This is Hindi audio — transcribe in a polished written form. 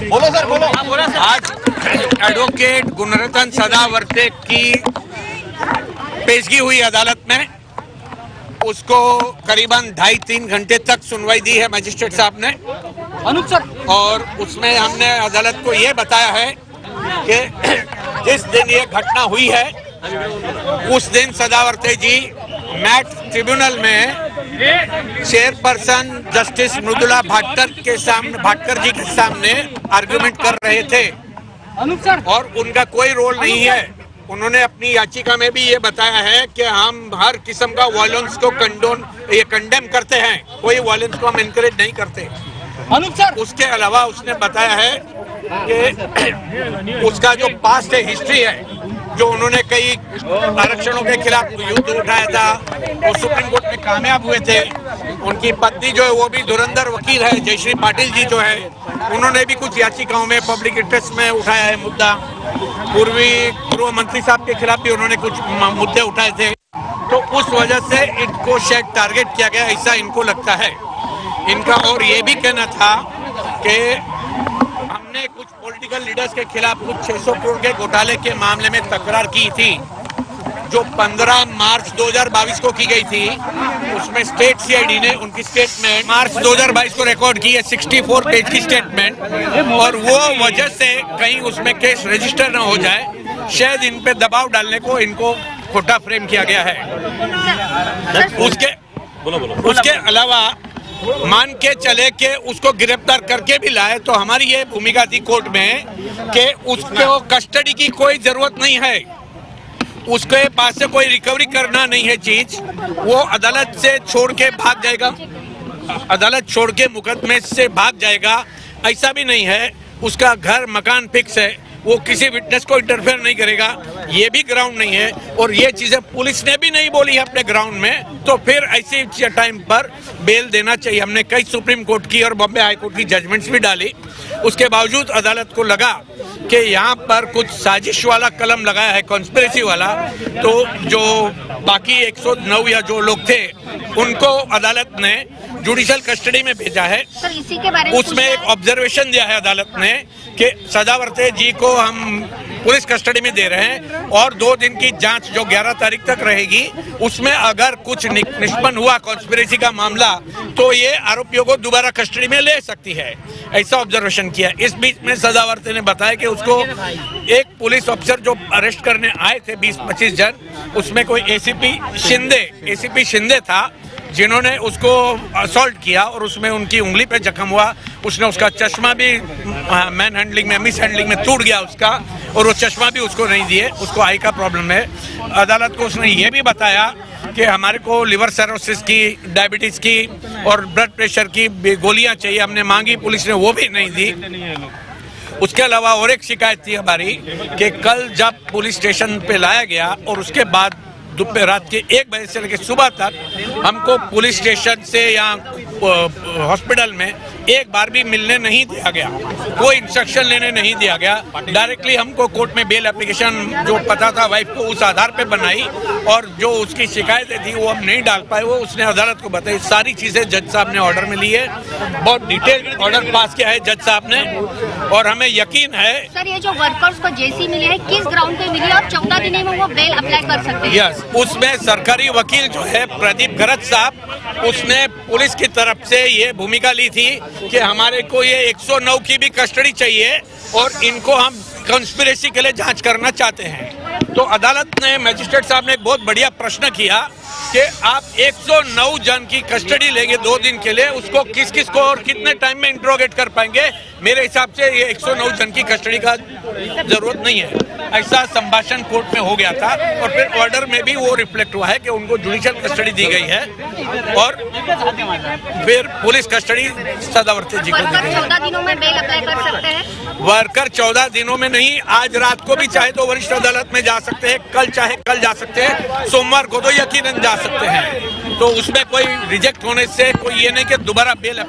बोलो सर, बोलो। आज एडवोकेट गुणरत्न सदावर्ते की पेशगी हुई अदालत में। उसको करीबन 2.5-3 घंटे तक सुनवाई दी है मजिस्ट्रेट साहब ने। और उसमें हमने अदालत को ये बताया है कि जिस दिन ये घटना हुई है उस दिन सदावर्ते जी मैट ट्रिब्यूनल में चेयरपर्सन जस्टिस मृदुला भाटकर जी के सामने आर्गुमेंट कर रहे थे और उनका कोई रोल नहीं है। उन्होंने अपनी याचिका में भी ये बताया है कि हम हर किस्म का वायलेंस को कंडेम करते हैं, कोई वायलेंस को हम इनकरेज नहीं करते। उसके अलावा उसने बताया है कि उसका जो पास्ट है, हिस्ट्री है, जो उन्होंने कई आरक्षणों के खिलाफ युद्ध उठाया था, वो सुप्रीम कोर्ट में कामयाब हुए थे। उनकी पत्नी जो है वो भी धुरंधर वकील है, जयश्री पाटिल जी जो है, उन्होंने भी कुछ याचिकाओं में पब्लिक इंटरेस्ट में उठाया है मुद्दा। पूर्व मंत्री साहब के खिलाफ भी उन्होंने कुछ मुद्दे उठाए थे। तो उस वजह से इनको शायद टारगेट किया गया, ऐसा इनको लगता है। इनका और ये भी कहना था कि हमने कुछ पॉलिटिकल लीडर्स के खिलाफ कुछ 600 करोड़ के घोटाले के मामले में तकरार की थी, जो 15 मार्च 2022 को की गई थी। उसमें स्टेट सीआईडी ने उनकी स्टेटमेंट मार्च 2022 को रिकॉर्ड की है, 64 पेज की स्टेटमेंट। और वो वजह से कहीं उसमें केस रजिस्टर न हो जाए, शायद इन पे दबाव डालने को इनको खोटा फ्रेम किया गया है। उसके अलावा मान के चले कि उसको गिरफ्तार करके भी लाए तो हमारी ये भूमिका थी कोर्ट में कि उसको कस्टडी की कोई जरूरत नहीं है, उसके पास से कोई रिकवरी करना नहीं है चीज। वो अदालत से छोड़ के भाग जाएगा, अदालत छोड़ के मुकदमे से भाग जाएगा, ऐसा भी नहीं है। उसका घर मकान फिक्स है, वो किसी विटनेस को इंटरफेयर नहीं करेगा, ये भी ग्राउंड नहीं है। और ये चीजें पुलिस ने भी नहीं बोली है अपने ग्राउंड में, तो फिर ऐसे टाइम पर बेल देना चाहिए। हमने कई सुप्रीम कोर्ट की और बॉम्बे हाई कोर्ट की जजमेंट्स भी डाली, उसके बावजूद अदालत को लगा कि यहाँ पर कुछ साजिश वाला कलम लगाया है, कॉन्स्पिरेसी वाला। तो जो बाकी 109 या जो लोग थे उनको अदालत ने जुडिशियल कस्टडी में भेजा है। सर, इसी के बारे में उसमें एक ऑब्जर्वेशन दिया है अदालत ने कि सदावर्ते जी को हम पुलिस कस्टडी में दे रहे हैं और 2 दिन की जांच जो 11 तारीख तक रहेगी, उसमें अगर कुछ निष्पन्न हुआ कॉन्स्पिरेसी का मामला तो ये आरोपियों को दोबारा कस्टडी में ले सकती है, ऐसा ऑब्जर्वेशन किया। इस बीच में सदावर्ते ने बताया कि उसको एक पुलिस ऑफिसर जो अरेस्ट करने आए थे 20-25 जन, उसमें कोई एसीपी शिंदे था, जिन्होंने उसको असॉल्ट किया और उसमें उनकी उंगली पे जख्म हुआ। उसने उसका चश्मा भी मिस हैंडलिंग में टूट गया उसका, और वो चश्मा भी उसको नहीं दिए, उसको आई का प्रॉब्लम है। अदालत को उसने ये भी बताया कि हमारे को लिवर सिरोसिस की, डायबिटीज की और ब्लड प्रेशर की गोलियां चाहिए, हमने मांगी, पुलिस ने वो भी नहीं दी। उसके अलावा और एक शिकायत थी हमारी कि कल जब पुलिस स्टेशन पे लाया गया और उसके बाद दोपहर रात के 1 बजे से लेकर सुबह तक हमको पुलिस स्टेशन से या हॉस्पिटल में एक बार भी मिलने नहीं दिया गया, कोई इंस्ट्रक्शन लेने नहीं दिया गया। डायरेक्टली हमको कोर्ट में बेल एप्लीकेशन जो पता था वाइफ को उस आधार पे बनाई, और जो उसकी शिकायतें थी वो हम नहीं डाल पाए, वो उसने अदालत को बताई। सारी चीजें जज साहब ने ऑर्डर में ली है, बहुत डिटेल ऑर्डर पास किया है जज साहब ने, और हमें यकीन है। सर, ये जो वर्कर्स को जेसी मिली है किस ग्राउंड पे मिली और 14 दिन में वो बेल अप्लाई कर सकते हैं? यस, उसमें सरकारी वकील जो है प्रदीप गरज साहब, उसने पुलिस की तरफ से ये भूमिका ली थी कि हमारे को ये 109 की भी कस्टडी चाहिए और इनको हम कॉन्स्पिरेसी के लिए जांच करना चाहते हैं। तो अदालत ने, मजिस्ट्रेट साहब ने एक बहुत बढ़िया प्रश्न किया कि आप 109 जन की कस्टडी लेंगे 2 दिन के लिए, उसको किस किस को और कितने टाइम में इंट्रोगेट कर पाएंगे? मेरे हिसाब से ये 109 जन की कस्टडी का जरूरत नहीं है, ऐसा संभाषण कोर्ट में हो गया था। और फिर ऑर्डर में भी वो रिफ्लेक्ट हुआ है कि उनको जुडिशियल कस्टडी दी गई है और फिर पुलिस कस्टडी सदावर्ते जी को दी गई है। 14 दिनों में बेल अप्लाई कर सकते हैं? वर्कर 14 दिनों में नहीं, आज रात को भी चाहे तो वरिष्ठ अदालत में जा सकते हैं, कल चाहे कल जा सकते हैं, सोमवार को तो यकीनन जा सकते हैं। तो उसमें कोई रिजेक्ट होने से कोई ये नहीं कि दोबारा बेल